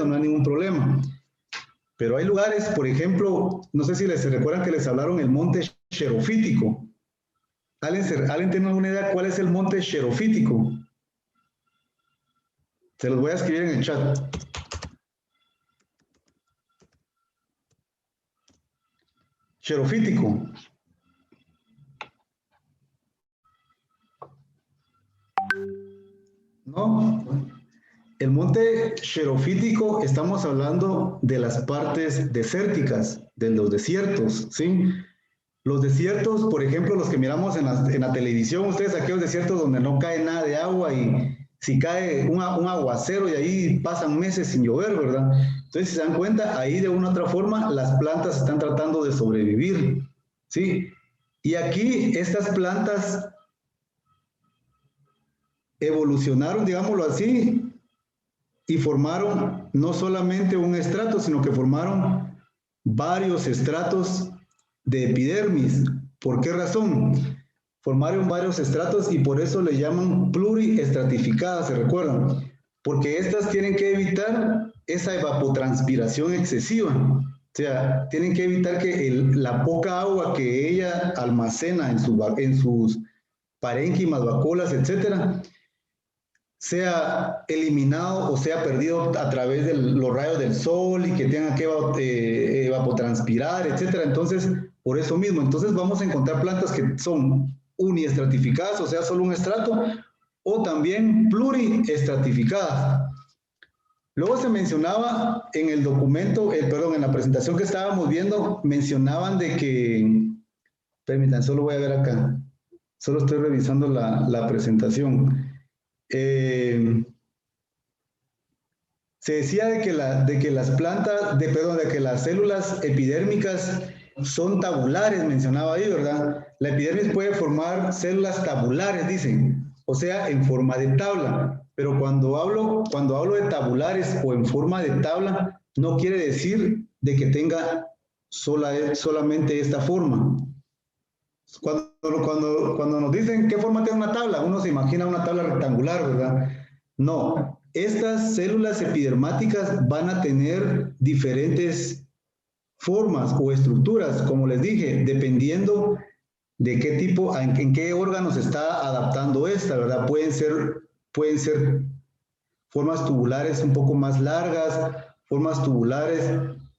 no hay ningún problema. Pero hay lugares, por ejemplo, no sé si les recuerdan que les hablaron el monte xerofítico. ¿Alguien tiene alguna idea cuál es el monte xerofítico? Se los voy a escribir en el chat. Xerofítico. ¿No? El monte xerofítico, estamos hablando de las partes desérticas, de los desiertos, ¿sí? Los desiertos, por ejemplo, los que miramos en la televisión, ustedes aquellos desiertos donde no cae nada de agua y si cae un aguacero y ahí pasan meses sin llover, ¿verdad? Entonces, si se dan cuenta, ahí de una u otra forma las plantas están tratando de sobrevivir, ¿sí? Y aquí estas plantas evolucionaron, digámoslo así, y formaron no solamente un estrato, sino que formaron varios estratos de epidermis. ¿Por qué razón? Formaron varios estratos y por eso le llaman pluriestratificadas, ¿se recuerdan? Porque estas tienen que evitar esa evapotranspiración excesiva. O sea, tienen que evitar que la poca agua que ella almacena en sus parénquimas, vacuolas, etcétera, sea eliminado o sea perdido a través de los rayos del sol y que tengan que evapotranspirar, etcétera. Entonces, por eso mismo, entonces vamos a encontrar plantas que son uniestratificadas, o sea, solo un estrato, o también pluriestratificadas. Luego se mencionaba en el documento, perdón, en la presentación que estábamos viendo, mencionaban de que, permítanme, solo voy a ver acá, solo estoy revisando la presentación. Se decía de que las plantas, de que las células epidérmicas son tabulares, mencionaba ahí, ¿verdad? La epidermis puede formar células tabulares, dicen, o sea, en forma de tabla. Pero cuando hablo de tabulares o en forma de tabla, no quiere decir de que tenga solamente esta forma. Cuando nos dicen qué forma tiene una tabla, uno se imagina una tabla rectangular, ¿verdad? No, estas células epidermáticas van a tener diferentes formas o estructuras, como les dije, dependiendo de qué tipo, en qué órgano se está adaptando esta, ¿verdad? Pueden ser formas tubulares un poco más largas, formas tubulares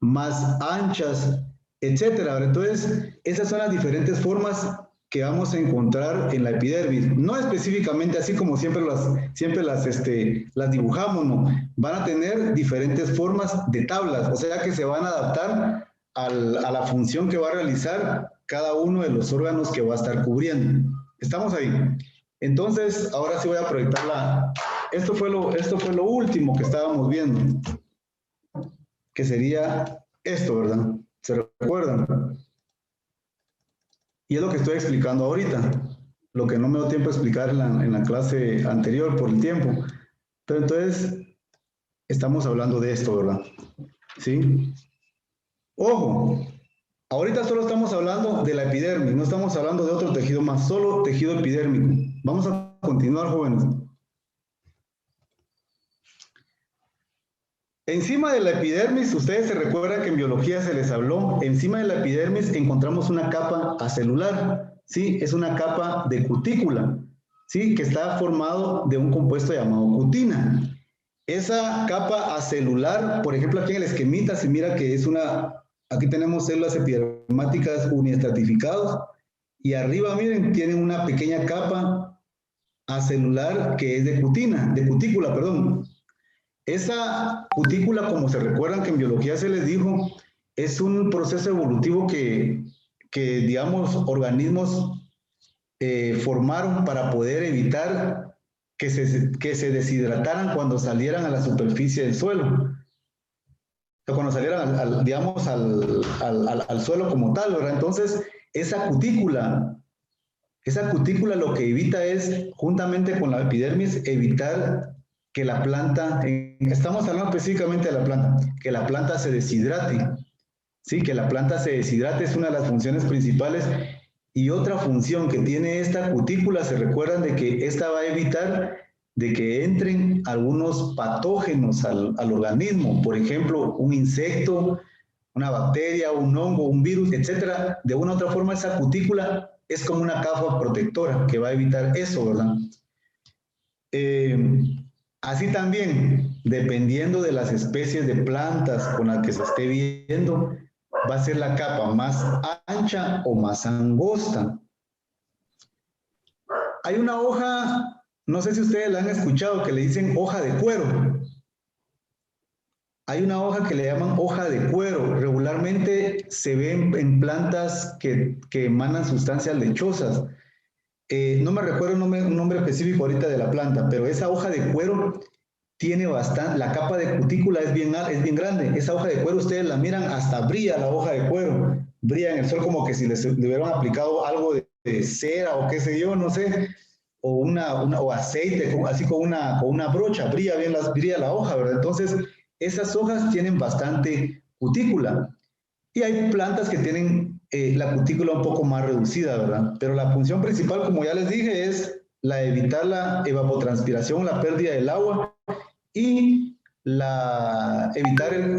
más anchas, etcétera. Entonces, esas son las diferentes formas que vamos a encontrar en la epidermis. No específicamente así como siempre las dibujamos, no. Van a tener diferentes formas de tablas, o sea que se van a adaptar a la función que va a realizar cada uno de los órganos que va a estar cubriendo. ¿Estamos ahí? Entonces, ahora sí voy a proyectar esto fue lo último que estábamos viendo, que sería esto, ¿verdad? ¿Se recuerdan? Y es lo que estoy explicando ahorita, lo que no me dio tiempo a explicar en la clase anterior por el tiempo. Pero entonces, estamos hablando de esto, ¿verdad? ¿Sí? Ojo, ahorita solo estamos hablando de la epidermis, no estamos hablando de otro tejido más, solo tejido epidérmico. Vamos a continuar, jóvenes. Encima de la epidermis, ustedes se recuerdan que en biología se les habló, encima de la epidermis encontramos una capa acelular, ¿sí? Es una capa de cutícula, ¿sí? Que está formado de un compuesto llamado cutina. Esa capa acelular, por ejemplo, aquí en el esquemita se mira que aquí tenemos células epidermáticas uniestratificadas y arriba, miren, tienen una pequeña capa acelular que es de cutícula, perdón. Esa cutícula, como se recuerdan que en biología se les dijo, es un proceso evolutivo que digamos, organismos formaron para poder evitar que se deshidrataran cuando salieran a la superficie del suelo. O cuando salieran, digamos, al suelo como tal, ¿verdad? Entonces, esa cutícula lo que evita es, juntamente con la epidermis, evitar que la planta, estamos hablando específicamente de la planta, que la planta se deshidrate. Sí, que la planta se deshidrate es una de las funciones principales. Y otra función que tiene esta cutícula, se recuerdan de que esta va a evitar de que entren algunos patógenos al organismo, por ejemplo, un insecto, una bacteria, un hongo, un virus, etcétera. De una u otra forma, esa cutícula es como una capa protectora que va a evitar eso, ¿verdad? Así también, dependiendo de las especies de plantas con las que se esté viendo, va a ser la capa más ancha o más angosta. Hay una hoja, no sé si ustedes la han escuchado, que le dicen hoja de cuero. Hay una hoja que le llaman hoja de cuero. Regularmente se ve en plantas que emanan sustancias lechosas. No me recuerdo un nombre específico ahorita de la planta, pero esa hoja de cuero tiene bastante, la capa de cutícula es bien grande. Esa hoja de cuero ustedes la miran, hasta brilla la hoja de cuero. Brilla en el sol como que si le hubieran aplicado algo de cera o qué sé yo, no sé, o o aceite, así con una brocha, brilla la hoja, ¿verdad? Entonces, esas hojas tienen bastante cutícula. Y hay plantas que tienen la cutícula un poco más reducida, ¿verdad? Pero la función principal, como ya les dije, es la de evitar la evapotranspiración, la pérdida del agua y evitar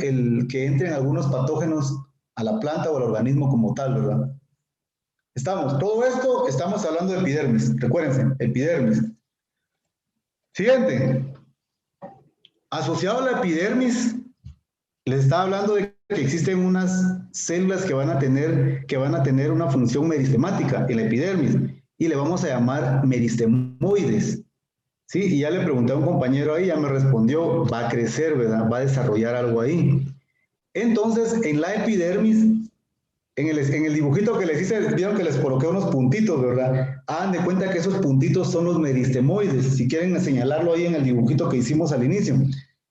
que entren algunos patógenos a la planta o al organismo como tal, ¿verdad? Todo esto estamos hablando de epidermis, recuérdense, epidermis. Siguiente. Asociado a la epidermis, les estaba hablando de que existen unas células que van a tener una función meristemática, el epidermis, y le vamos a llamar meristemoides. Sí, y ya le pregunté a un compañero ahí, ya me respondió, va a crecer, ¿verdad? Va a desarrollar algo ahí. Entonces, en la epidermis, en el dibujito que les hice, vieron que les coloqué unos puntitos, ¿verdad? Hagan de cuenta que esos puntitos son los meristemoides. Si quieren señalarlo ahí en el dibujito que hicimos al inicio.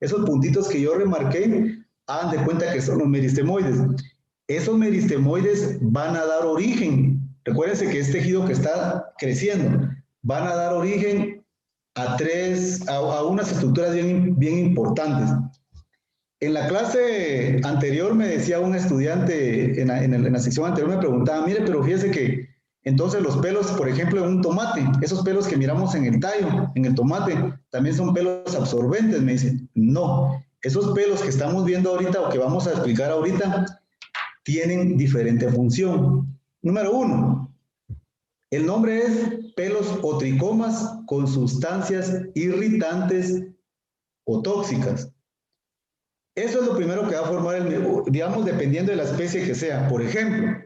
Esos puntitos que yo remarqué, hagan de cuenta que son los meristemoides. Esos meristemoides van a dar origen, recuérdense que es tejido que está creciendo, van a dar origen a unas estructuras bien importantes. En la clase anterior me decía un estudiante, en la sección anterior me preguntaba, mire, pero fíjese que entonces los pelos, por ejemplo, en un tomate, esos pelos que miramos en el tallo, en el tomate, también son pelos absorbentes, me dice. No, esos pelos que estamos viendo ahorita o que vamos a explicar ahorita, tienen diferente función. Número 1, el nombre es pelos o tricomas con sustancias irritantes o tóxicas. Eso es lo primero que va a formar digamos, dependiendo de la especie que sea. Por ejemplo,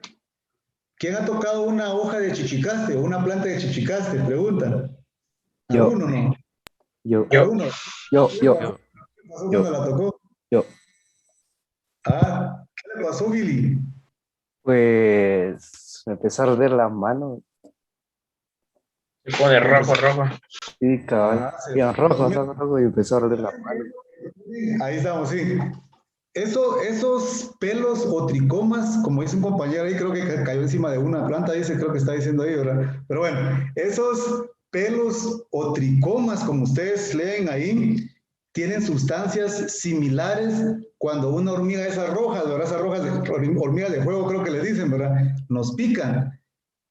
¿quién ha tocado una hoja de chichicaste o una planta de chichicaste? Pregunta. ¿Alguno no? ¿Alguno? Yo. ¿Alguno la tocó? Yo. Ah, ¿qué le pasó, Billy? Pues me empezó a arder las manos. Se pone rojo. Sí, cabal. Rojo y empezó a arder las manos. Ahí estamos, sí. Esos pelos o tricomas, como dice un compañero ahí, creo que cayó encima de una planta, creo que está diciendo ahí, ¿verdad? Pero bueno, esos pelos o tricomas, como ustedes leen ahí, tienen sustancias similares cuando una hormiga, esas rojas, ¿verdad? Esas hormigas de fuego, creo que le dicen, ¿verdad? Nos pican.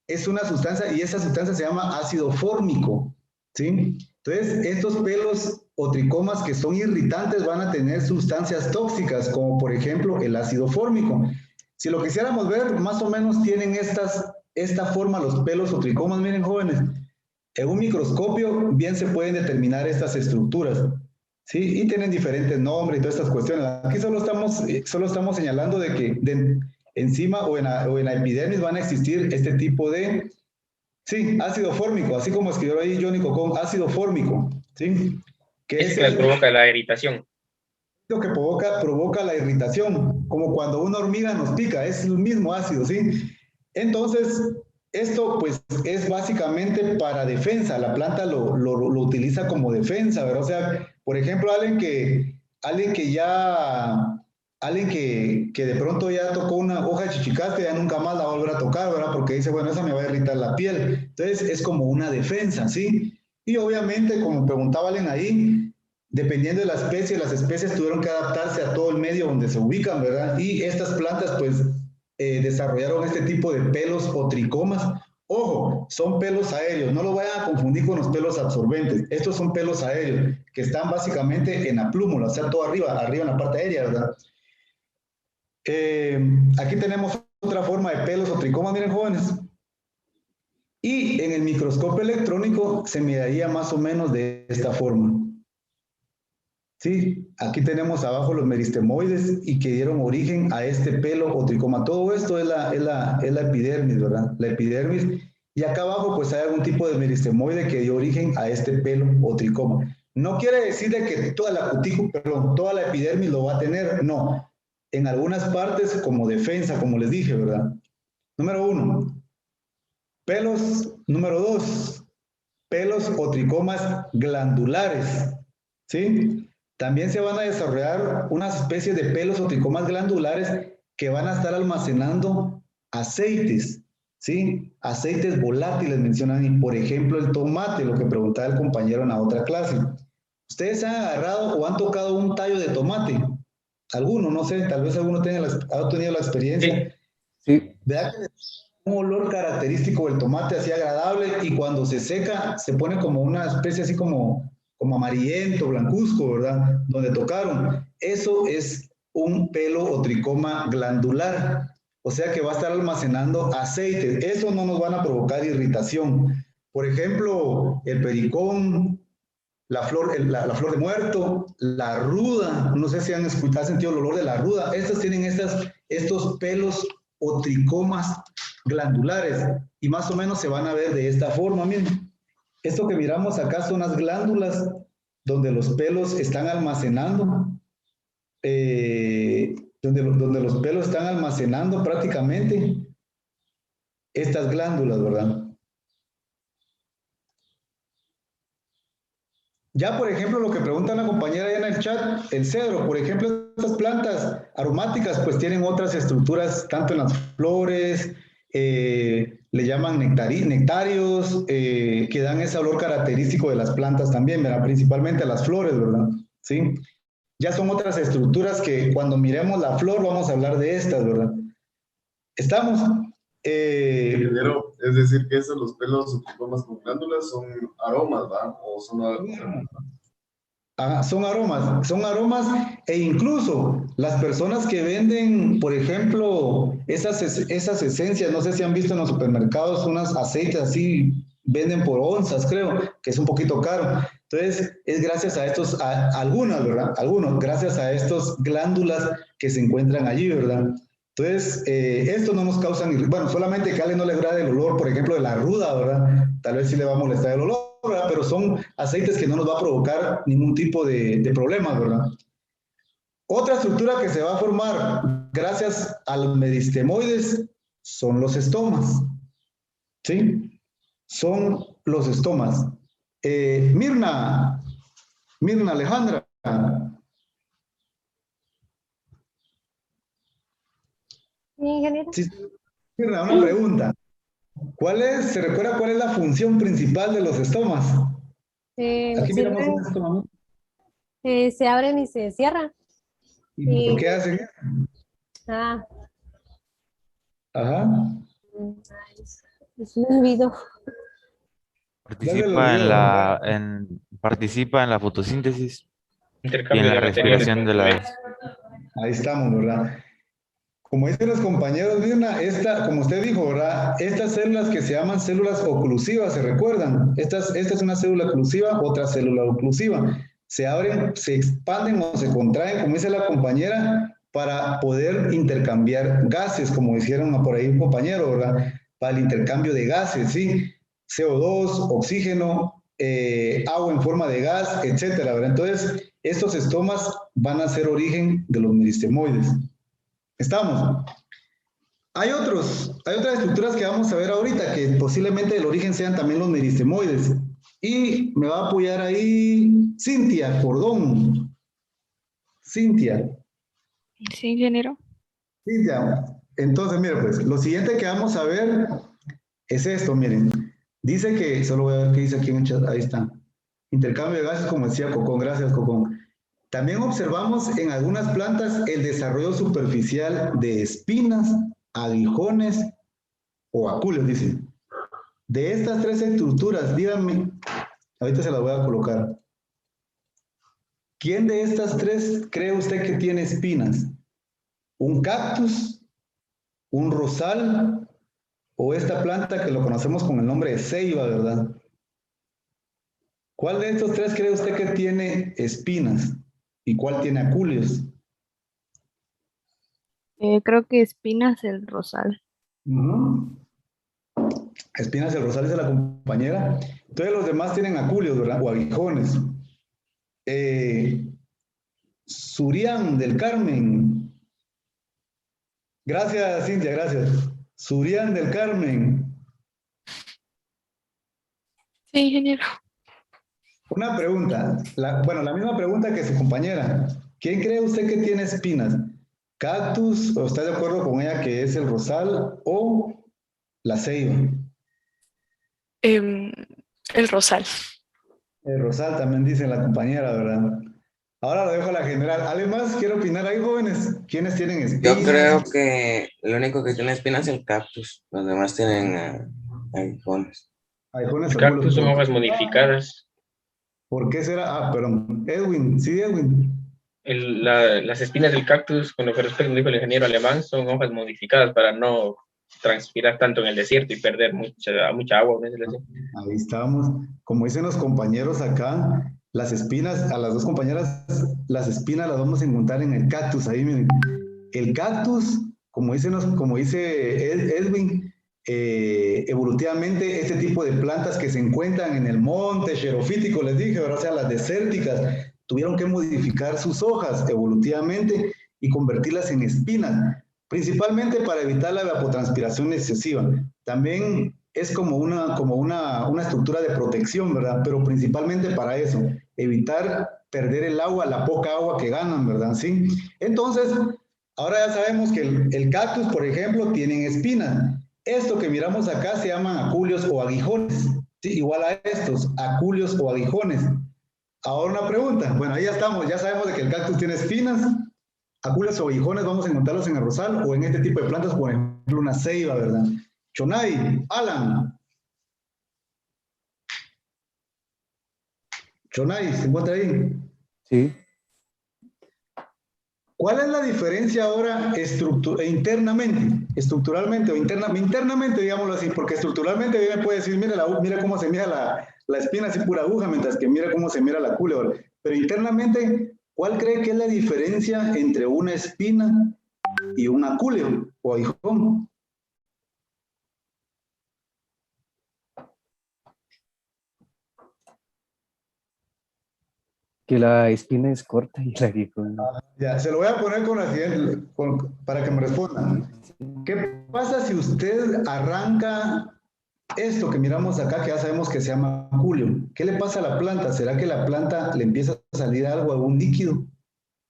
Es una sustancia y esa sustancia se llama ácido fórmico, ¿sí? Entonces, estos pelos o tricomas que son irritantes van a tener sustancias tóxicas, como por ejemplo el ácido fórmico. Si lo quisiéramos ver, más o menos tienen esta forma los pelos o tricomas, miren jóvenes, en un microscopio bien se pueden determinar estas estructuras, ¿sí? Y tienen diferentes nombres y todas estas cuestiones. Aquí solo estamos señalando de que encima o en la epidermis van a existir este tipo de, sí, ácido fórmico, así como escribió ahí Johnny Cocón, ácido fórmico, ¿sí? Que Es que provoca la irritación. Lo que provoca la irritación, como cuando una hormiga nos pica, es el mismo ácido, ¿sí? Entonces, esto pues es básicamente para defensa, la planta lo utiliza como defensa, ¿verdad? O sea, por ejemplo, alguien que de pronto ya tocó una hoja de chichicaste, ya nunca más la va a volver a tocar, ¿verdad? Porque dice, bueno, esa me va a irritar la piel. Entonces, es como una defensa, ¿sí? Y obviamente, como preguntaba alguien ahí, dependiendo de la especie, las especies tuvieron que adaptarse a todo el medio donde se ubican, ¿verdad? Y estas plantas, pues, desarrollaron este tipo de pelos o tricomas Ojo, son pelos aéreos, no lo vayan a confundir con los pelos absorbentes. Estos son pelos aéreos que están básicamente en la plúmula, o sea, todo arriba en la parte aérea, ¿verdad? Aquí tenemos otra forma de pelos o tricomas, miren jóvenes. Y en el microscopio electrónico se miraría más o menos de esta forma. Sí, aquí tenemos abajo los meristemoides y que dieron origen a este pelo o tricoma. Todo esto es la epidermis, ¿verdad? La epidermis. Y acá abajo pues hay algún tipo de meristemoide que dio origen a este pelo o tricoma. No quiere decir de que toda la cutícula, perdón, toda la epidermis lo va a tener, no. En algunas partes como defensa, como les dije, ¿verdad? Número 1. Pelos, número 2. Pelos o tricomas glandulares, ¿sí? También se van a desarrollar unas especies de pelos o tricomas glandulares que van a estar almacenando aceites, ¿sí? Aceites volátiles mencionan, y por ejemplo el tomate, lo que preguntaba el compañero en la otra clase. ¿Ustedes han agarrado o han tocado un tallo de tomate? Alguno, no sé, tal vez alguno ha tenido la experiencia. Sí. Vea que un olor característico del tomate así agradable y cuando se seca se pone como una especie así como amarillento, blancuzco, ¿verdad? Donde tocaron. Eso es un pelo o tricoma glandular. O sea que va a estar almacenando aceites. Eso no nos van a provocar irritación. Por ejemplo, el pericón, la flor de muerto, la ruda. No sé si han sentido el olor de la ruda. Estas tienen estos pelos o tricomas glandulares y más o menos se van a ver de esta forma, miren. Esto que miramos acá son las glándulas donde los pelos están almacenando, donde los pelos están almacenando prácticamente estas glándulas, ¿verdad? Ya, por ejemplo, lo que pregunta la compañera allá en el chat, el cedro, por ejemplo, estas plantas aromáticas pues tienen otras estructuras, tanto en las flores, le llaman nectarios, que dan ese olor característico de las plantas también, ¿verdad? Principalmente a las flores, ¿verdad? ¿Sí? Ya son otras estructuras que cuando miremos la flor vamos a hablar de estas, ¿verdad? ¿Estamos? Primero, es decir, que esos, los pelos o tricomas con glándulas son aromas, ¿verdad? O son son aromas e incluso las personas que venden, por ejemplo, esas esencias, no sé si han visto en los supermercados, unos aceites así, venden por onzas, creo, que es un poquito caro. Entonces, es gracias a estos, algunas, ¿verdad? Algunos, gracias a estos glándulas que se encuentran allí, ¿verdad? Entonces, esto no nos causa, bueno, solamente que a alguien no le agrade el olor, por ejemplo, de la ruda, ¿verdad? Tal vez sí le va a molestar el olor, ¿verdad? Pero son aceites que no nos va a provocar ningún tipo de problemas, ¿verdad? Otra estructura que se va a formar gracias a los meristemoides son los estomas, ¿sí? Son los estomas. Mirna Alejandra. Ingeniero. Sí, Mirna, una pregunta. ¿Se recuerda cuál es la función principal de los estomas? Aquí miramos un estoma. Se abren y se cierran. ¿Y por qué hacen eso? Ah. Ajá. Se me olvidó. Participa en la fotosíntesis y en Intercambio la de materiales. respiración de las... Ahí estamos, ¿verdad? Como dicen los compañeros, Mirna, como usted dijo, ¿verdad? Estas células que se llaman células oclusivas, ¿se recuerdan? Esta es una célula oclusiva, otra célula oclusiva. Se abren, se expanden o se contraen, como dice la compañera, para poder intercambiar gases, como dijeron por ahí un compañero, ¿verdad? Para el intercambio de gases, ¿sí? CO2, oxígeno, agua en forma de gas, etcétera, ¿verdad? Entonces, estos estomas van a ser origen de los meristemoides. ¿Estamos? Hay otras estructuras que vamos a ver ahorita que posiblemente el origen sean también los meristemoides. Y me va a apoyar ahí Cintia Cordón. Cintia. Sí, ingeniero. Cintia, entonces, mire, pues, lo siguiente que vamos a ver es esto, miren. Dice que, solo voy a ver qué dice aquí en el chat, ahí está. Intercambio de gases, como decía Cocón, gracias Cocón. También observamos en algunas plantas el desarrollo superficial de espinas, aguijones o acules, dice. De estas tres estructuras, díganme, ahorita se las voy a colocar. ¿Quién de estas tres cree usted que tiene espinas? ¿Un cactus, un rosal o esta planta que lo conocemos con el nombre de ceiba, verdad? ¿Cuál de estos tres cree usted que tiene espinas? ¿Y cuál tiene aculeos? Creo que espinas el rosal. Espinas el rosal es de la compañera. Entonces los demás tienen aculeos, ¿verdad? O aguijones. Surián del Carmen. Gracias, Cintia, gracias. Surián del Carmen. Sí, ingeniero. Una pregunta, la misma pregunta que su compañera. ¿Quién cree usted que tiene espinas? ¿Cactus o está de acuerdo con ella que es el rosal o la ceiba? El rosal. El rosal también dice la compañera, ¿verdad? Ahora lo dejo a la general. ¿Alguien más quiere opinar ahí, jóvenes? ¿Quiénes tienen espinas? Yo creo que lo único que tiene espinas es el cactus. Los demás tienen aguijones. Aguijones, Los cactus son hojas modificadas. ¿Por qué será? Ah, perdón. Edwin, sí, Edwin. Las espinas del cactus, con lo que respecta, dijo el ingeniero alemán, son hojas modificadas para no transpirar tanto en el desierto y perder mucha agua. Ahí estamos. Como dicen los compañeros acá, las espinas, a las dos compañeras, las espinas las vamos a encontrar en el cactus. Ahí miren. El cactus, como dice Edwin, evolutivamente este tipo de plantas que se encuentran en el monte xerofítico, les dije, ¿verdad? O sea, las desérticas, tuvieron que modificar sus hojas evolutivamente y convertirlas en espinas, principalmente para evitar la evapotranspiración excesiva. También es como una estructura de protección, ¿verdad? Pero principalmente para eso, evitar perder el agua, la poca agua que ganan, ¿verdad? ¿Sí? Entonces, ahora ya sabemos que el cactus, por ejemplo, tienen espinas. Esto que miramos acá se llaman aculeos o aguijones. ¿Sí? Igual a estos, aculeos o aguijones. Ahora una pregunta. Bueno, ahí ya estamos. Ya sabemos de que el cactus tiene espinas. Aculeos o aguijones vamos a encontrarlos en el rosal o en este tipo de plantas, por ejemplo, una ceiba, ¿verdad? Chonay, Alan. Chonay, ¿se encuentra ahí? Sí. ¿Cuál es la diferencia ahora estructuralmente o internamente, digámoslo así? Porque estructuralmente bien puede decir, mira cómo se mira la espina así pura aguja, mientras que mira cómo se mira la culebra. Pero internamente, ¿cuál cree que es la diferencia entre una espina y un acúleo o aguijón? Que la espina es corta y el aguijón no. Ya, se lo voy a poner con la siguiente, para que me respondan. ¿Qué pasa si usted arranca esto que miramos acá, que ya sabemos que se llama aculeo? ¿Qué le pasa a la planta? ¿Será que la planta le empieza a salir algo, algún líquido?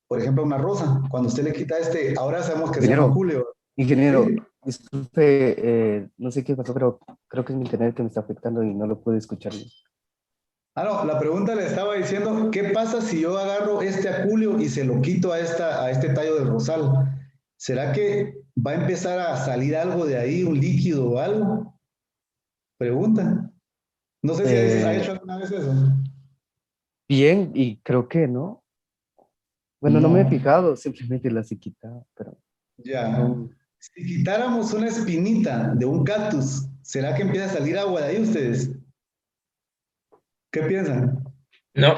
Por ejemplo, una rosa. Cuando usted le quita ahora sabemos que se llama aculeo. Ingeniero, ¿Sí? disculpe, no sé qué pasó, pero creo que es mi internet que me está afectando y no lo puedo escuchar bien. Ah, no, la pregunta le estaba diciendo, ¿qué pasa si yo agarro este aculeo y se lo quito a este tallo del rosal? ¿Será que va a empezar a salir algo de ahí, un líquido o algo? Pregunta. No sé si ha hecho alguna vez eso. Bien, y creo que no. Bueno, no me he fijado, simplemente las he quitado, pero... Ya. No. Si quitáramos una espinita de un cactus, ¿será que empieza a salir agua de ahí ustedes? ¿Qué piensan? No.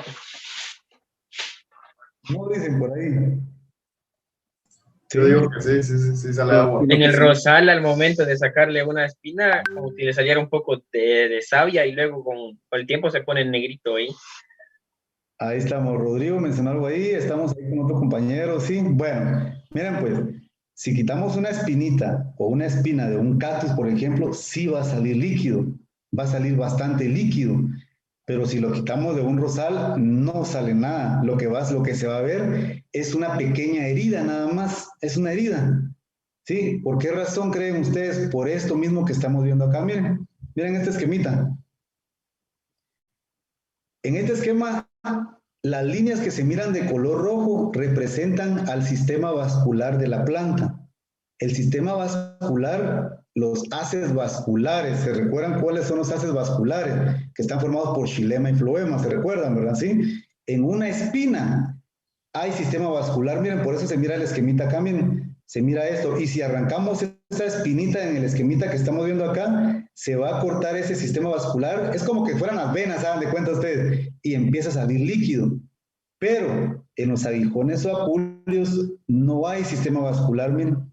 No dicen por ahí. Yo digo que sí sale agua. En el rosal, al momento de sacarle una espina, como que le saliera un poco de savia y luego con el tiempo se pone negrito ahí. Ahí estamos. Rodrigo mencionó algo ahí. Estamos ahí con otro compañero. Sí. Bueno, miren pues, si quitamos una espinita o una espina de un cactus, por ejemplo, sí va a salir líquido. Va a salir bastante líquido. Pero si lo quitamos de un rosal, no sale nada. Lo que se va a ver es una pequeña herida nada más. Es una herida. ¿Sí? ¿Por qué razón creen ustedes? Por esto mismo que estamos viendo acá. Miren este esquemita. En este esquema, las líneas que se miran de color rojo representan al sistema vascular de la planta. El sistema vascular los haces vasculares. ¿Se recuerdan cuáles son los haces vasculares? Que están formados por xilema y floema, ¿se recuerdan, verdad? ¿Sí? En una espina hay sistema vascular, miren, por eso se mira el esquemita acá, miren, se mira esto, y si arrancamos esa espinita en el esquemita que estamos viendo acá, se va a cortar ese sistema vascular, es como que fueran las venas, ¿saben de cuenta ustedes? Y empieza a salir líquido, pero en los aguijones o aculios no hay sistema vascular, miren,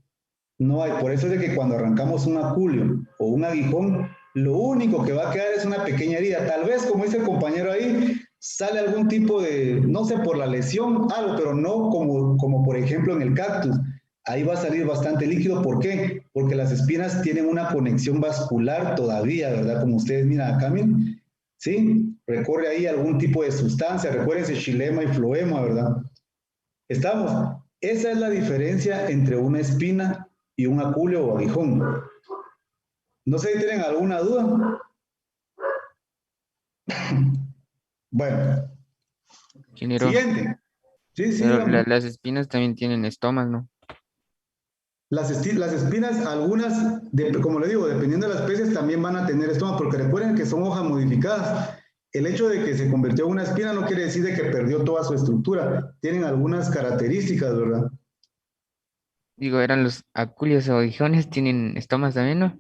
no hay, por eso es de que cuando arrancamos un aculio o un aguijón, lo único que va a quedar es una pequeña herida, tal vez como dice el compañero ahí, sale algún tipo de, no sé, por la lesión, algo, pero no como por ejemplo en el cactus. Ahí va a salir bastante líquido. ¿Por qué? Porque las espinas tienen una conexión vascular todavía, ¿verdad? Como ustedes miran acá, miren. ¿Sí? Recorre ahí algún tipo de sustancia. Recuérdense, xilema y floema, ¿verdad? ¿Estamos? Esa es la diferencia entre una espina y un aculio o aguijón. No sé si tienen alguna duda. Bueno, Ingeniero, siguiente. Sí, sí, pero dígame. las espinas también tienen estomas, ¿no? Las espinas, algunas, como le digo, dependiendo de las especies, también van a tener estómago, porque recuerden que son hojas modificadas. El hecho de que se convirtió en una espina no quiere decir de que perdió toda su estructura. Tienen algunas características, ¿verdad? Digo, eran los aculios o aguijones, tienen estomas también, ¿no?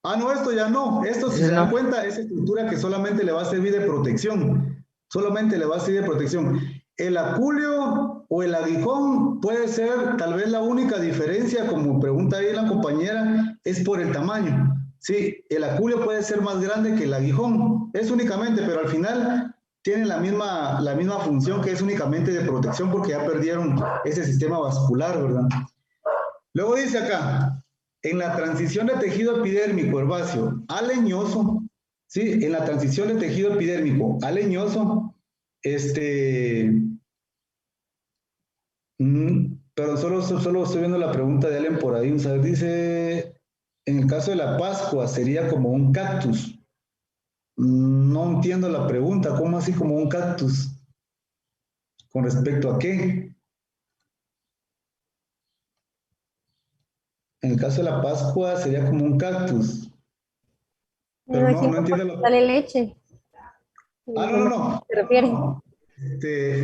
Ah, no, esto ya no. Esto, si Ese se dan no. cuenta, es estructura que solamente le va a servir de protección. Solamente le va a servir de protección. El aculio o el aguijón puede ser tal vez la única diferencia, como pregunta ahí la compañera, es por el tamaño. Sí, el aculio puede ser más grande que el aguijón. Es únicamente, pero al final tienen la misma función que es únicamente de protección porque ya perdieron ese sistema vascular, ¿verdad? Luego dice acá, en la transición de tejido epidérmico herbáceo a leñoso, ¿sí? En la transición de tejido epidérmico a leñoso, pero solo estoy viendo la pregunta de Allen por ahí, ¿sabes? Dice, en el caso de la Pascua sería como un cactus. No entiendo la pregunta, ¿cómo así como un cactus? ¿Con respecto a qué? En el caso de la Pascua sería como un cactus. Me Pero no imagino entiendo porque sale leche. Ah, No, no. ¿se refiere?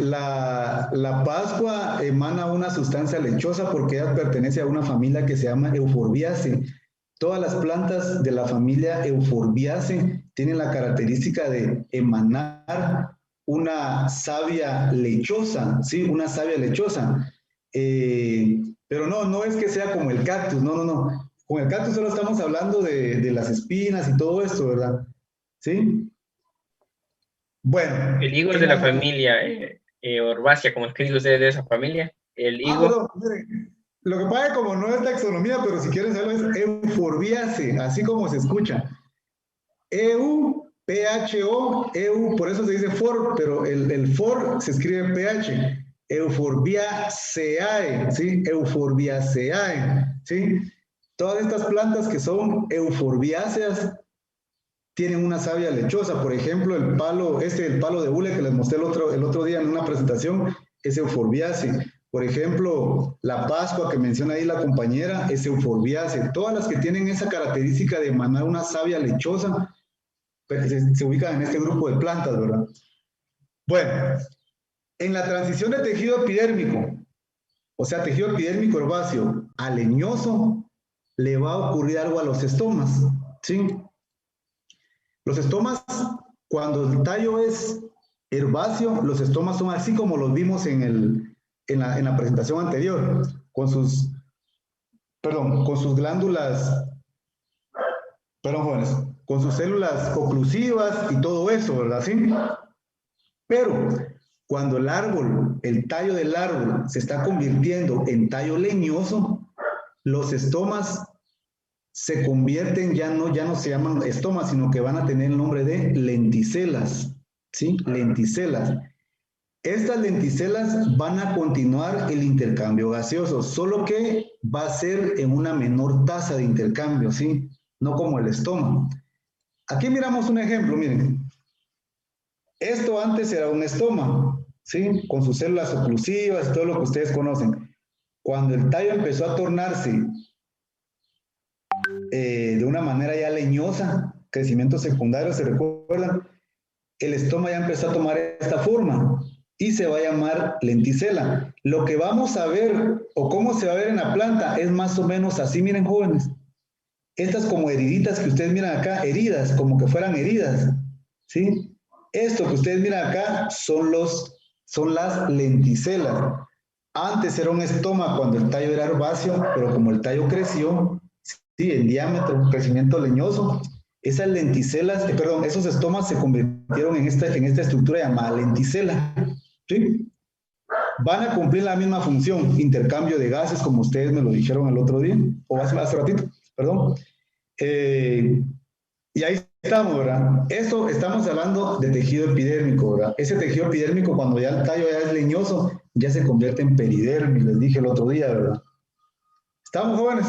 La Pascua emana una sustancia lechosa porque ella pertenece a una familia que se llama Euphorbiaceae. Todas las plantas de la familia Euphorbiaceae tienen la característica de emanar una savia lechosa, ¿sí? Una savia lechosa. Pero no es que sea como el cactus, no. Con el cactus solo estamos hablando de las espinas y todo esto, ¿verdad? ¿Sí? Bueno. El higo es de la familia Orvácea, como escribe usted de esa familia. El higo. Pero miren, lo que pasa es como no es taxonomía, pero si quieren saberlo es Euphorbiaceae, así como se escucha. EU, por eso se dice for, pero el for se escribe PH. Euphorbiaceae, ¿sí? Euphorbiaceae, ¿sí? Todas estas plantas que son euforbiáceas tienen una savia lechosa. Por ejemplo, el palo de hule que les mostré el otro día en una presentación es euforbiácea. Por ejemplo, la pascua que menciona ahí la compañera es euforbiácea. Todas las que tienen esa característica de emanar una savia lechosa pues, se ubican en este grupo de plantas, ¿verdad? Bueno, en la transición de tejido epidérmico, o sea, tejido epidérmico herbáceo a leñoso, le va a ocurrir algo a los estomas, ¿sí? Los estomas, cuando el tallo es herbáceo, los estomas son así como los vimos en la presentación anterior, con sus glándulas, jóvenes, con sus células oclusivas y todo eso, ¿verdad? ¿Sí? Pero cuando el tallo del árbol se está convirtiendo en tallo leñoso, los estomas se convierten, ya no se llaman estomas, sino que van a tener el nombre de lenticelas, ¿sí? Lenticelas. Estas lenticelas van a continuar el intercambio gaseoso, solo que va a ser en una menor tasa de intercambio, ¿sí? No como el estoma. Aquí miramos un ejemplo, miren. Esto antes era un estoma, ¿sí? Con sus células oclusivas y todo lo que ustedes conocen. Cuando el tallo empezó a tornarse de una manera ya leñosa, crecimiento secundario, ¿se recuerdan? El estoma ya empezó a tomar esta forma y se va a llamar lenticela. Lo que vamos a ver o cómo se va a ver en la planta es más o menos así, miren jóvenes. Estas como heriditas que ustedes miran acá, heridas, como que fueran heridas, ¿sí? Esto que ustedes miran acá son las lenticelas. Antes era un estoma cuando el tallo era herbáceo, pero como el tallo creció, sí, en diámetro, crecimiento leñoso, esas lenticelas, perdón, esos estomas se convirtieron en esta estructura llamada lenticela, ¿sí? Van a cumplir la misma función, intercambio de gases, como ustedes me lo dijeron el otro día, o hace ratito, perdón. Y ahí estamos, ¿verdad? Esto estamos hablando de tejido epidérmico, ¿verdad? Ese tejido epidérmico, cuando ya el tallo ya es leñoso, ya se convierte en peridermis, les dije el otro día, ¿verdad? ¿Estamos, jóvenes?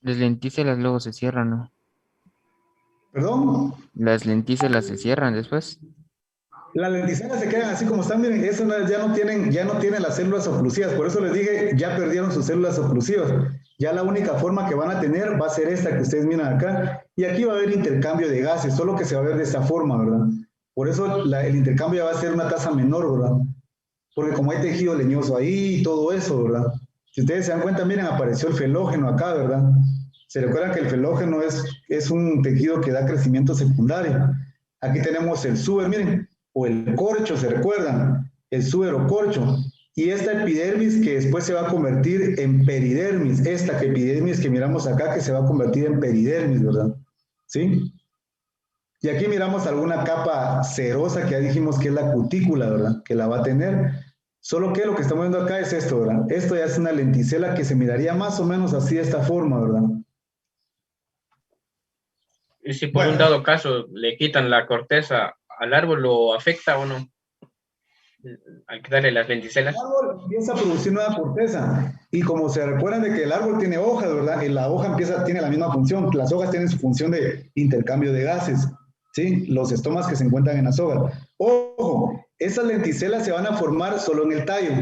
Las lentícelas luego se cierran, ¿no? ¿Perdón? Las lentícelas se cierran después. Las lenticelas se quedan así como están, miren, eso ya no tienen las células oclusivas, por eso les dije, ya perdieron sus células oclusivas. Ya la única forma que van a tener va a ser esta que ustedes miran acá, y aquí va a haber intercambio de gases, solo que se va a ver de esta forma, ¿verdad? Por eso el intercambio va a ser una tasa menor, ¿verdad? Porque como hay tejido leñoso ahí y todo eso, ¿verdad? Si ustedes se dan cuenta, miren, apareció el felógeno acá, ¿verdad? Se recuerdan que el felógeno es un tejido que da crecimiento secundario. Aquí tenemos el suber, miren, o el corcho, ¿se recuerdan? El suber o corcho. Y esta epidermis que después se va a convertir en peridermis, esta epidermis que miramos acá que se va a convertir en peridermis, ¿verdad? ¿Sí? Y aquí miramos alguna capa cerosa que ya dijimos que es la cutícula, ¿verdad? Que la va a tener. Solo que lo que estamos viendo acá es esto, ¿verdad? Esto ya es una lenticela que se miraría más o menos así de esta forma, ¿verdad? Y si por un dado caso le quitan la corteza al árbol, ¿lo afecta o no? Al quitarle las lenticelas. El árbol empieza a producir nueva corteza. Y como se recuerdan de que el árbol tiene hojas, ¿verdad? Y la hoja tiene la misma función. Las hojas tienen su función de intercambio de gases, ¿sí? Los estomas que se encuentran en las hojas. Ojo, esas lenticelas se van a formar solo en el tallo,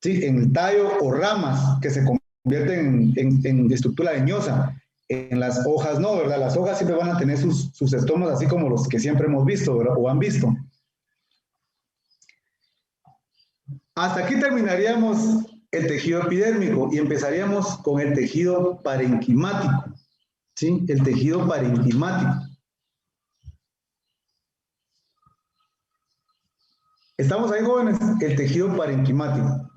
¿sí? En el tallo o ramas que se convierten en estructura leñosa. En las hojas no, ¿verdad? Las hojas siempre van a tener sus estomas así como los que siempre hemos visto, ¿verdad? O han visto. Hasta aquí terminaríamos el tejido epidérmico y empezaríamos con el tejido parenquimático, ¿sí? El tejido parenquimático. ¿Estamos ahí, jóvenes? El tejido parenquimático.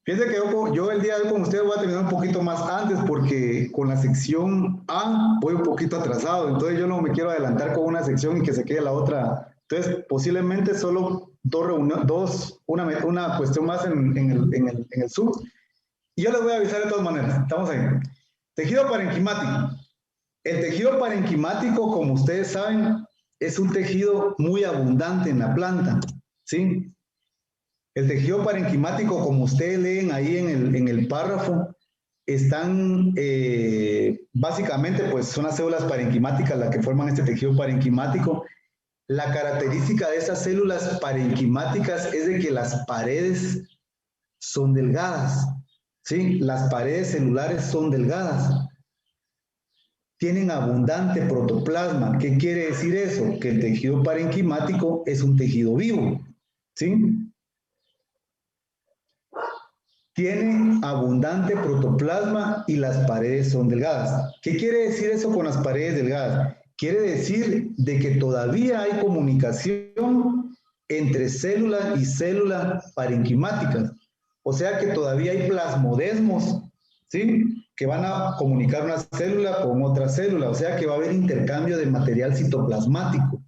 Fíjense que yo el día de hoy con ustedes voy a terminar un poquito más antes porque con la sección A voy un poquito atrasado, entonces yo no me quiero adelantar con una sección y que se quede la otra. Entonces, posiblemente solo una cuestión más en el Zoom. Y yo les voy a avisar de todas maneras. Estamos ahí. Tejido parenquimático. El tejido parenquimático, como ustedes saben, es un tejido muy abundante en la planta, ¿sí? El tejido parenquimático, como ustedes leen ahí en el párrafo, están básicamente, pues son las células parenquimáticas las que forman este tejido parenquimático. La característica de estas células parenquimáticas es de que las paredes son delgadas, ¿sí? Las paredes celulares son delgadas. Tienen abundante protoplasma. ¿Qué quiere decir eso? Que el tejido parenquimático es un tejido vivo, ¿sí? Tiene abundante protoplasma y las paredes son delgadas. ¿Qué quiere decir eso con las paredes delgadas? Quiere decir de que todavía hay comunicación entre célula y célula parenquimáticas. O sea que todavía hay plasmodesmos, ¿sí? Que van a comunicar una célula con otra célula. O sea que va a haber intercambio de material citoplasmático.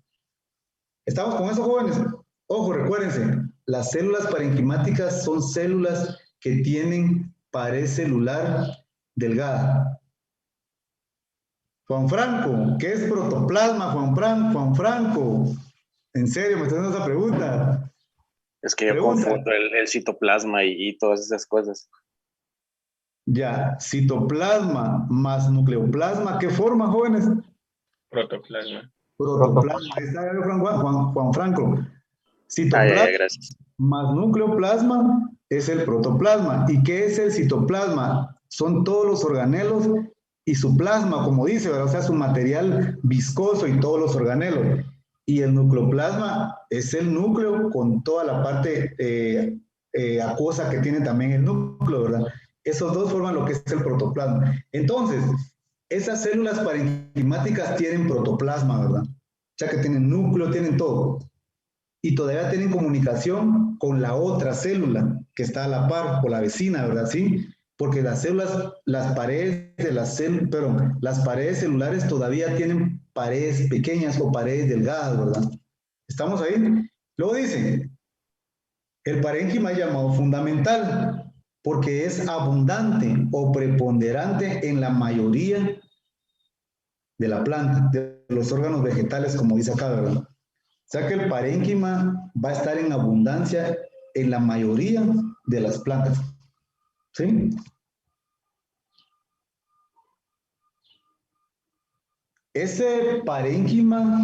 ¿Estamos con eso, jóvenes? Ojo, recuérdense, las células parenquimáticas son células que tienen pared celular delgada. Juan Franco, ¿qué es protoplasma, Juan Franco? ¿En serio me estás haciendo esa pregunta? Es que yo confundo el citoplasma y todas esas cosas. Ya, citoplasma más nucleoplasma, ¿qué forma, jóvenes? Protoplasma. Protoplasma, ahí está Juan Franco. Citoplasma gracias. más nucleoplasma es el protoplasma. ¿Y qué es el citoplasma? son todos los organelos y su plasma, como dice, ¿verdad? O sea, su material viscoso y todos los organelos. Y el nucleoplasma es el núcleo con toda la parte acuosa que tiene también el núcleo, ¿verdad? Esos dos forman lo que es el protoplasma. Entonces, esas células parenquimáticas tienen protoplasma, ¿verdad? O sea que tienen núcleo, tienen todo. Y todavía tienen comunicación con la otra célula que está a la par, o la vecina, ¿verdad? Sí, porque las células, las paredes de las paredes celulares todavía tienen paredes pequeñas o paredes delgadas, ¿verdad? ¿Estamos ahí? Luego dice, el parénquima es llamado fundamental porque es abundante o preponderante en la mayoría de la planta, de los órganos vegetales, como dice acá, ¿verdad? O sea que el parénquima va a estar en abundancia en la mayoría de las plantas. ¿Sí? Ese parénquima,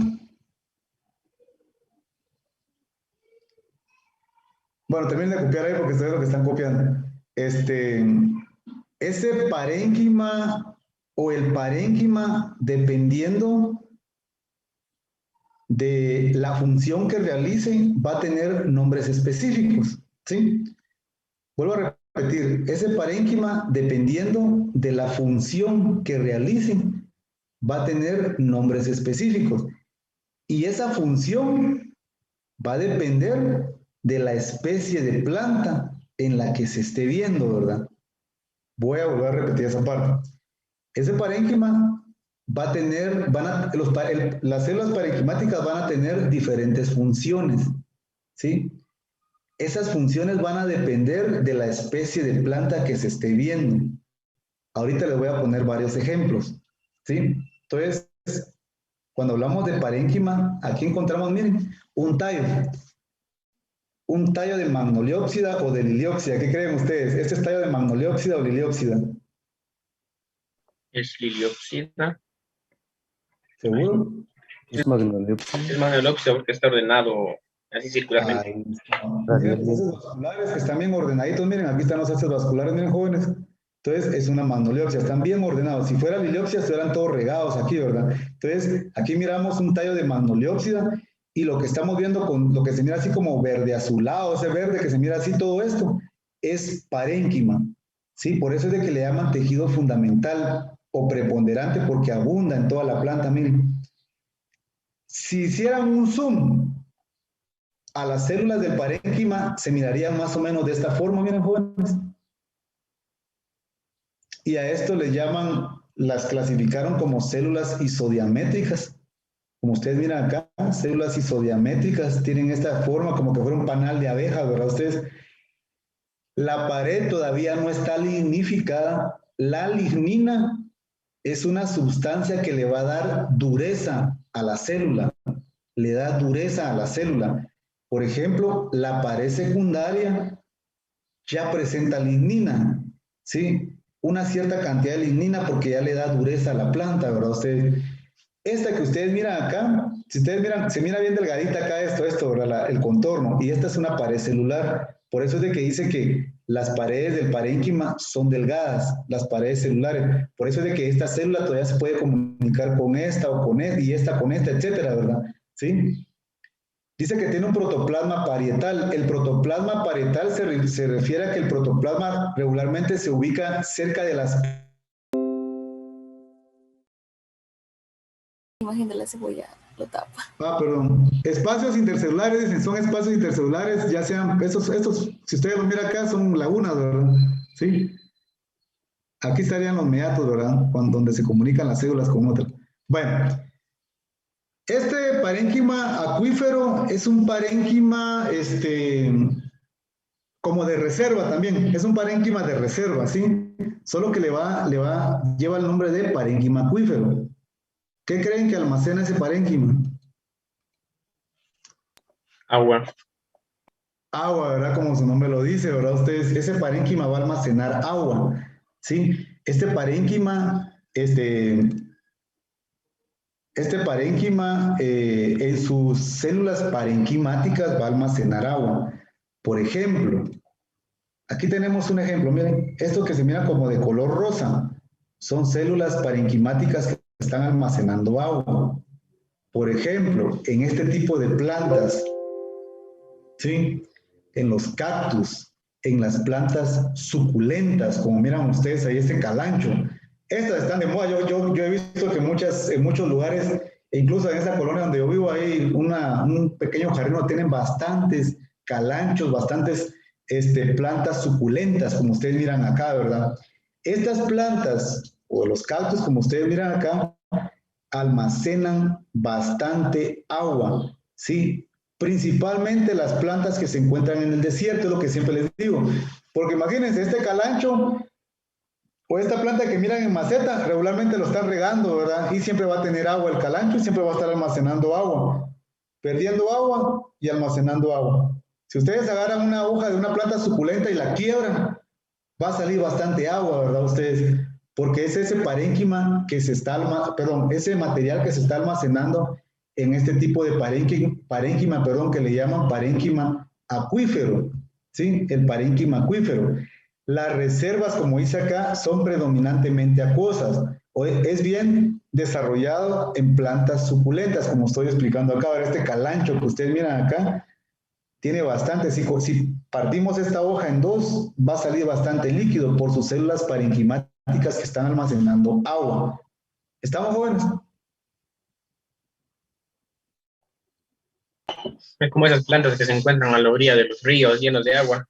bueno, terminen de copiar ahí porque ustedes lo que están copiando. Ese parénquima o el parénquima, dependiendo de la función que realice, va a tener nombres específicos, ¿sí? Vuelvo a repetir, ese parénquima, dependiendo de la función que realice, va a tener nombres específicos. Y esa función va a depender de la especie de planta en la que se esté viendo, ¿verdad? Voy a volver a repetir esa parte. Ese parénquima va a tener, las células parenquimáticas van a tener diferentes funciones, ¿sí? Esas funciones van a depender de la especie de planta que se esté viendo. Ahorita les voy a poner varios ejemplos, ¿sí? Entonces, cuando hablamos de parénquima, aquí encontramos, miren, un tallo de magnoliópsida o de liliópsida. ¿Qué creen ustedes? ¿Este es tallo de magnoliópsida o liliópsida? Es liliópsida. ¿Seguro? Es magnoliópsida. Es magnoliópsida porque está ordenado así circularmente. Ahí está. Miren los haces vasculares que están bien ordenaditos. Miren, aquí están los haces vasculares, miren, jóvenes. Entonces, es una magnoliópsida, están bien ordenados. Si fuera liliópsida, estuvieran todos regados aquí, ¿verdad? Entonces, aquí miramos un tallo de magnoliópsida y lo que estamos viendo con lo que se mira así como verde azulado, ese verde que se mira así, todo esto, es parénquima, ¿sí? Por eso es de que le llaman tejido fundamental o preponderante porque abunda en toda la planta, miren. Si hicieran un zoom a las células del parénquima, se mirarían más o menos de esta forma, miren, jóvenes. Y a esto les llaman, las clasificaron como células isodiamétricas. Como ustedes miran acá, células isodiamétricas tienen esta forma como que fuera un panal de abejas, ¿verdad? Ustedes, la pared todavía no está lignificada. La lignina es una sustancia que le va a dar dureza a la célula. Le da dureza a la célula. Por ejemplo, la pared secundaria ya presenta lignina, ¿sí? Una cierta cantidad de lignina porque ya le da dureza a la planta, ¿verdad? Ustedes, esta que ustedes miran acá, si ustedes miran, se mira bien delgadita acá esto, ¿verdad? El contorno, y esta es una pared celular. Por eso es de que dice que las paredes del parénquima son delgadas, las paredes celulares. Por eso es de que esta célula todavía se puede comunicar con esta o con esta, y esta con esta, etcétera, ¿verdad? ¿Sí? Dice que tiene un protoplasma parietal. El protoplasma parietal se refiere a que el protoplasma regularmente se ubica cerca de las... Imagen de la cebolla lo tapa. Ah, perdón. Espacios intercelulares, dicen, son espacios intercelulares, ya sean, estos, si ustedes lo miran acá, son lagunas, ¿verdad? Sí. Aquí estarían los meatos, ¿verdad? Donde se comunican las células con otras. Bueno. Este parénquima acuífero es un parénquima, como de reserva también, es un parénquima de reserva, ¿sí? Solo que lleva el nombre de parénquima acuífero. ¿Qué creen que almacena ese parénquima? Agua. Agua, ¿verdad? Como su nombre lo dice, ¿verdad? Ustedes, ese parénquima va a almacenar agua, ¿sí? Este parénquima, en sus células parenquimáticas va a almacenar agua. Por ejemplo, Aquí tenemos un ejemplo, miren, esto que se mira como de color rosa, son células parenquimáticas que están almacenando agua. Por ejemplo, en este tipo de plantas, ¿sí? En los cactus, en las plantas suculentas, como miran ustedes ahí este calancho. Estas están de moda, yo he visto que en muchos lugares, e incluso en esta colonia donde yo vivo, hay un pequeño jardín donde tienen bastantes calanchos, bastantes plantas suculentas, como ustedes miran acá, ¿verdad? Estas plantas, o los cactus, como ustedes miran acá, almacenan bastante agua, ¿sí? Principalmente las plantas que se encuentran en el desierto, es lo que siempre les digo. Porque imagínense, este calancho o esta planta que miran en maceta, regularmente lo están regando, ¿verdad? Y siempre va a tener agua el calancho y siempre va a estar almacenando agua, perdiendo agua y almacenando agua. Si ustedes agarran una hoja de una planta suculenta y la quiebran, va a salir bastante agua, ¿verdad ustedes? Porque es ese parénquima que se está, ese material que se está almacenando en este tipo de parénquima, que le llaman parénquima acuífero, ¿sí? El parénquima acuífero. Las reservas, como dice acá, son predominantemente acuosas, o es bien desarrollado en plantas suculentas, como estoy explicando acá. Ahora, este calancho que ustedes miran acá, tiene bastante, si partimos esta hoja en dos, va a salir bastante líquido por sus células parenquimáticas que están almacenando agua. ¿Estamos jóvenes? Es como esas plantas que se encuentran a la orilla de los ríos llenos de agua.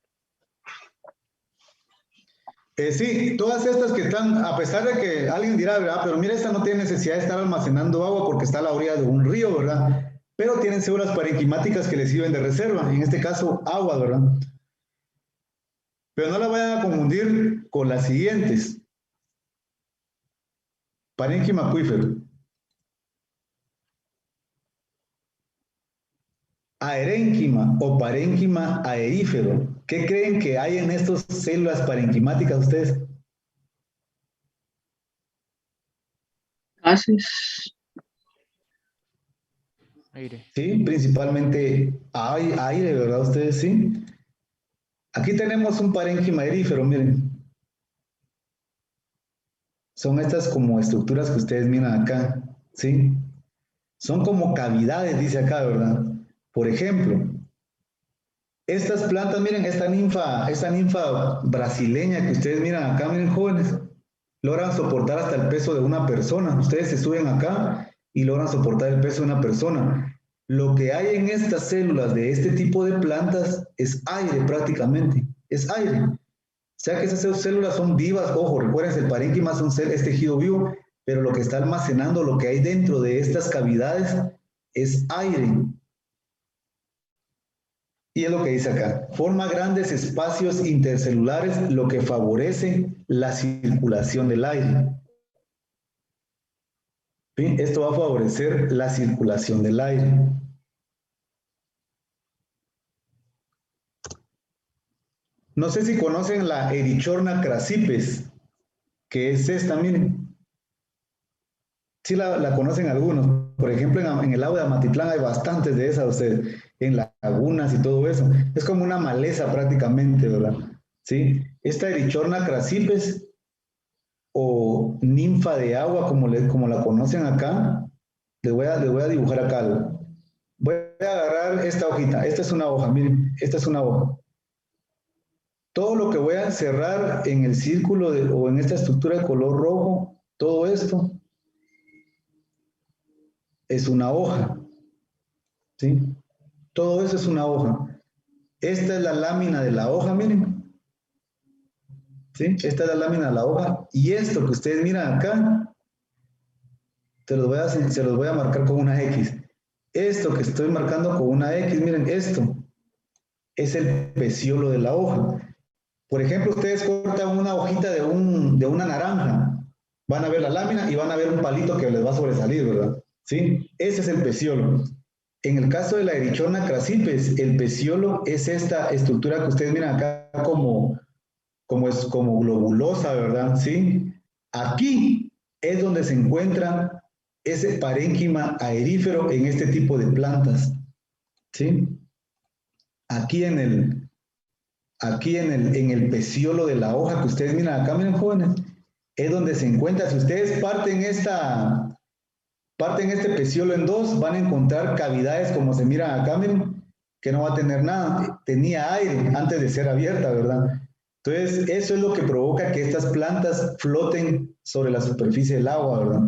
Sí, todas estas que están, a pesar de que alguien dirá, ¿verdad? Pero mira, esta no tiene necesidad de estar almacenando agua porque está a la orilla de un río, ¿verdad? Pero tienen células parenquimáticas que les sirven de reserva, en este caso agua, ¿verdad? Pero no la vayan a confundir con las siguientes. Parénquima acuífero. Aerénquima o parénquima aerífero. ¿Qué creen que hay en estas células parenquimáticas ustedes? Gases. Aire. Sí, principalmente aire, ¿verdad? Ustedes sí. Aquí tenemos un parénquima aerífero, miren. Son estas como estructuras que ustedes miran acá, ¿sí? Son como cavidades, dice acá, ¿verdad? Por ejemplo, estas plantas, miren, esta ninfa brasileña que ustedes miran acá, miren, jóvenes, logran soportar hasta el peso de una persona. Ustedes se suben acá y logran soportar el peso de una persona. Lo que hay en estas células de este tipo de plantas es aire prácticamente, es aire. O sea que esas células son vivas, ojo, recuerden, el parénquima es tejido vivo, pero lo que está almacenando, lo que hay dentro de estas cavidades es aire. Y es lo que dice acá, forma grandes espacios intercelulares, lo que favorece la circulación del aire. ¿Sí? Esto va a favorecer la circulación del aire. No sé si conocen la Erichorna crassipes, que es esta, miren. Sí la conocen algunos. Por ejemplo, en el lago de Amatitlán hay bastantes de esas, ustedes, en lagunas y todo eso. Es como una maleza prácticamente, ¿verdad? ¿Sí? Esta Erichorna crassipes o ninfa de agua, como la conocen acá, les voy a dibujar acá algo. Voy a agarrar esta hojita. Esta es una hoja, miren, esta es una hoja. Todo lo que voy a encerrar en el círculo o en esta estructura de color rojo, todo esto es una hoja, ¿sí? Todo eso es una hoja. Esta es la lámina de la hoja, miren. ¿Sí? Esta es la lámina de la hoja. Y esto que ustedes miran acá, se los voy a marcar con una X. Esto que estoy marcando con una X, miren, esto es el peciolo de la hoja. Por ejemplo, ustedes cortan una hojita de una naranja, van a ver la lámina y van a ver un palito que les va a sobresalir, ¿verdad? ¿Sí? Ese es el peciolo. En el caso de la Erichorna crassipes, el peciolo es esta estructura que ustedes miran acá como globulosa, ¿verdad? ¿Sí? Aquí es donde se encuentra ese parénquima aerífero en este tipo de plantas, ¿sí? Aquí en aquí en el peciolo de la hoja que ustedes miran acá, miren jóvenes, es donde se encuentra. Si ustedes parten este peciolo en dos, van a encontrar cavidades como se miran acá, miren, que no va a tener nada. Tenía aire antes de ser abierta, ¿verdad? Entonces, eso es lo que provoca que estas plantas floten sobre la superficie del agua, ¿verdad?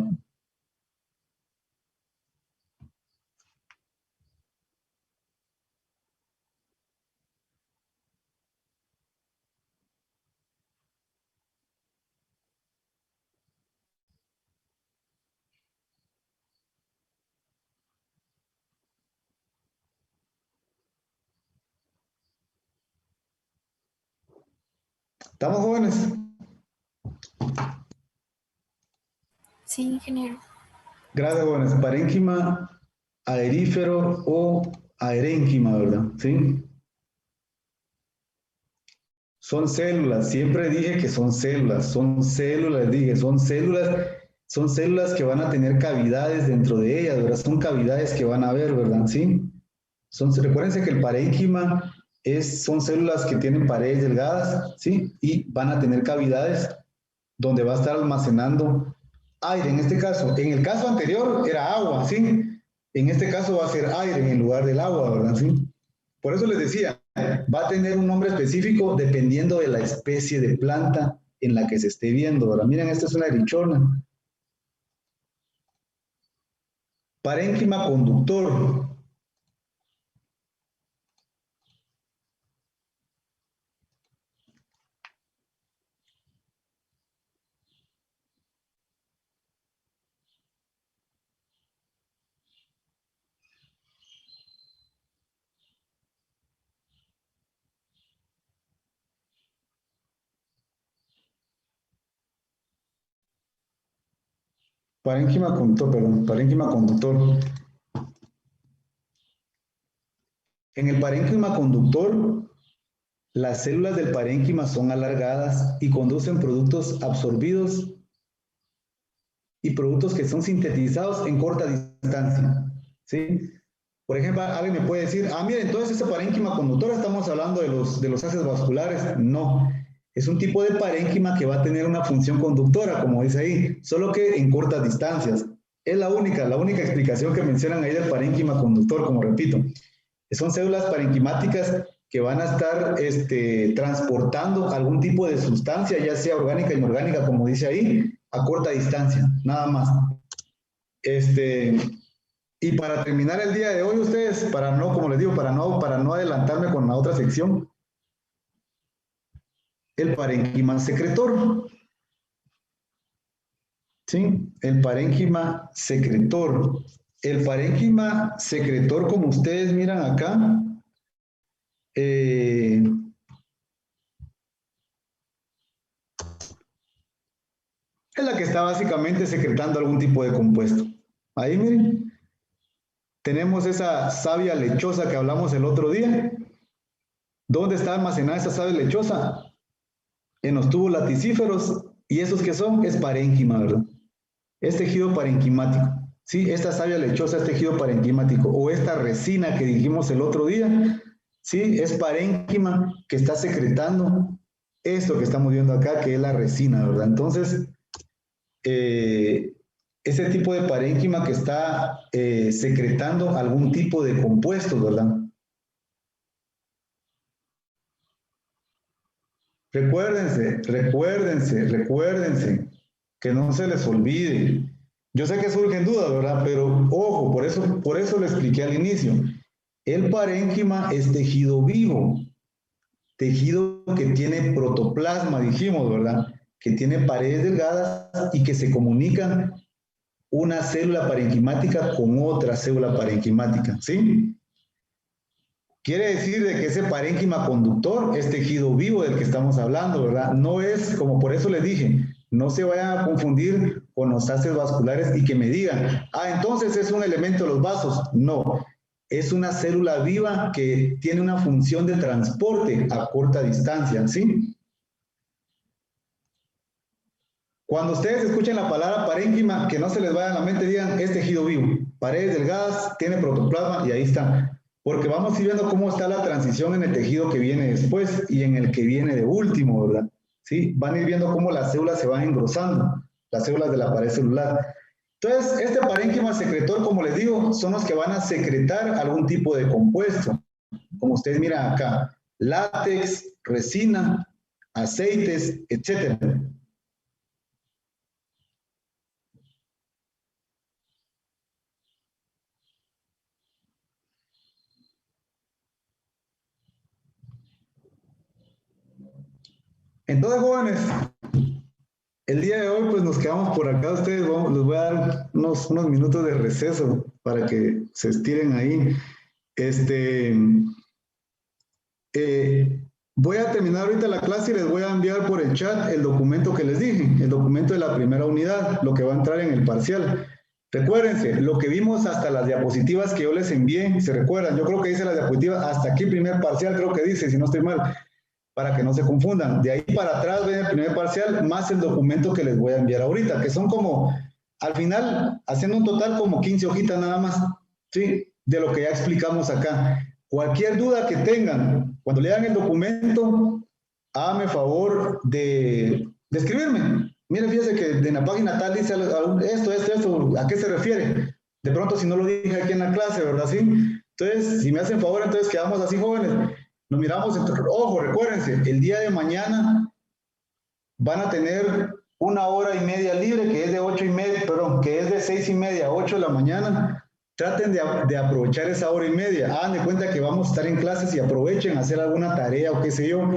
¿Estamos jóvenes? Sí, ingeniero. Gracias, jóvenes. Parénquima aerífero o aerénquima, ¿verdad? ¿Sí? Son células, siempre dije que son células, dije, son células que van a tener cavidades dentro de ellas, ¿verdad? Son cavidades que van a haber, ¿verdad? ¿Sí? Recuérdense que el parénquima son células que tienen paredes delgadas, ¿sí? Y van a tener cavidades donde va a estar almacenando aire, en este caso. En el caso anterior era agua, ¿sí? En este caso va a ser aire en lugar del agua, ¿verdad? ¿Sí? Por eso les decía, va a tener un nombre específico dependiendo de la especie de planta en la que se esté viendo, ¿verdad? Miren, esta es una erichona. Parénquima conductor. Parénquima conductor, perdón, parénquima conductor. En el parénquima conductor, las células del parénquima son alargadas y conducen productos absorbidos y productos que son sintetizados en corta distancia, ¿sí? Por ejemplo, alguien me puede decir, mira, entonces ese parénquima conductor estamos hablando de los haces vasculares. No, es un tipo de parénquima que va a tener una función conductora, como dice ahí, solo que en cortas distancias. Es la única explicación que mencionan ahí del parénquima conductor, como repito. Son células parenquimáticas que van a estar transportando algún tipo de sustancia, ya sea orgánica o inorgánica, como dice ahí, a corta distancia, nada más. Y para terminar el día de hoy, ustedes, para no, como les digo, para no adelantarme con la otra sección, el parénquima secretor. ¿Sí? El parénquima secretor. El parénquima secretor, como ustedes miran acá, es la que está básicamente secretando algún tipo de compuesto. Ahí miren, tenemos esa savia lechosa que hablamos el otro día. ¿Dónde está almacenada esa savia lechosa? En los tubos laticíferos. ¿Y esos que son? Es parénquima, ¿verdad? Es tejido parenquimático. ¿Sí? Esta savia lechosa es tejido parenquimático. O esta resina que dijimos el otro día, ¿sí? Es parénquima que está secretando esto que estamos viendo acá, que es la resina, ¿verdad? Entonces, ese tipo de parénquima que está secretando algún tipo de compuestos, ¿verdad? Recuérdense, que no se les olvide. Yo sé que surgen dudas, ¿verdad? Pero ojo, por eso lo expliqué al inicio. El parénquima es tejido vivo, tejido que tiene protoplasma, dijimos, ¿verdad? Que tiene paredes delgadas y que se comunican una célula parenquimática con otra célula parenquimática, ¿sí? Quiere decir de que ese parénquima conductor es tejido vivo del que estamos hablando, ¿verdad? No es, como por eso les dije, no se vayan a confundir con los haces vasculares y que me digan, entonces es un elemento de los vasos. No, es una célula viva que tiene una función de transporte a corta distancia, ¿sí? Cuando ustedes escuchen la palabra parénquima, que no se les vaya a la mente, digan, es tejido vivo, paredes delgadas, tiene protoplasma y ahí está. porque vamos a ir viendo cómo está la transición en el tejido que viene después y en el que viene de último, ¿verdad? ¿Sí? Van a ir viendo cómo las células se van engrosando, las células de la pared celular. Entonces, este parénquima secretor, como les digo, son los que van a secretar algún tipo de compuesto. Como ustedes miran acá, látex, resina, aceites, etc. Entonces, jóvenes, el día de hoy pues nos quedamos por acá. Ustedes, les voy a dar unos minutos de receso para que se estiren ahí. Voy a terminar ahorita la clase y les voy a enviar por el chat el documento que les dije, el documento de la primera unidad, lo que va a entrar en el parcial. Recuérdense, lo que vimos hasta las diapositivas que yo les envié, ¿se recuerdan? Yo creo que dice las diapositivas, hasta aquí primer parcial, creo que dice, si no estoy mal, para que no se confundan. De ahí para atrás ven el primer parcial, más el documento que les voy a enviar ahorita, que son como, al final, haciendo un total como 15 hojitas nada más, ¿sí? De lo que ya explicamos acá. Cualquier duda que tengan, cuando lean el documento, háganme favor de escribirme. Miren, fíjense que en la página tal dice esto, ¿a qué se refiere? De pronto, si no lo dije aquí en la clase, ¿verdad? ¿Sí? Entonces, si me hacen favor, entonces quedamos así, jóvenes. Nos miramos, ojo, recuérdense, el día de mañana van a tener 1h30 libre, que es de 8:30, perdón, que es de 6:30 a 8 de la mañana. Traten de aprovechar esa 1h30. Hagan de cuenta que vamos a estar en clases y aprovechen a hacer alguna tarea o qué sé yo.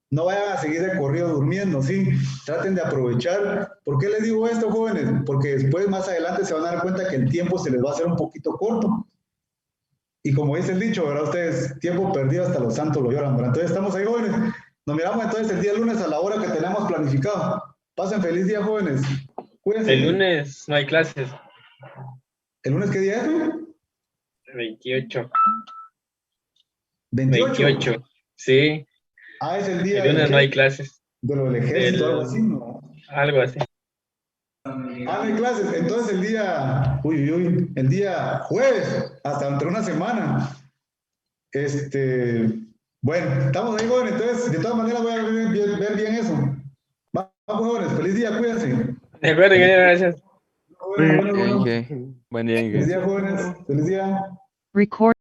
No vayan a seguir de corrido durmiendo, ¿sí? Traten de aprovechar. ¿Por qué les digo esto, jóvenes? Porque después, más adelante, se van a dar cuenta que el tiempo se les va a hacer un poquito corto. Y como dice el dicho, ¿verdad? Ustedes, tiempo perdido hasta los santos lo lloran, ¿verdad? Entonces, estamos ahí, jóvenes. Nos miramos entonces el día lunes a la hora que tenemos planificado. Pasen feliz día, jóvenes. Cuídense. El lunes no hay clases. ¿El lunes qué día es, güey? 28. 28. 28, sí. Ah, es el día El lunes no hay clases. de lo del ejército, algo así, ¿no? Algo así. Ah, no hay clases. Entonces el día jueves, hasta entre una semana. Bueno, estamos ahí, jóvenes. Entonces, de todas maneras voy a ver bien eso. Vamos, jóvenes. Feliz día, cuídense. De acuerdo, gracias. Bueno. Buen día, Feliz día, jóvenes. Feliz día. Record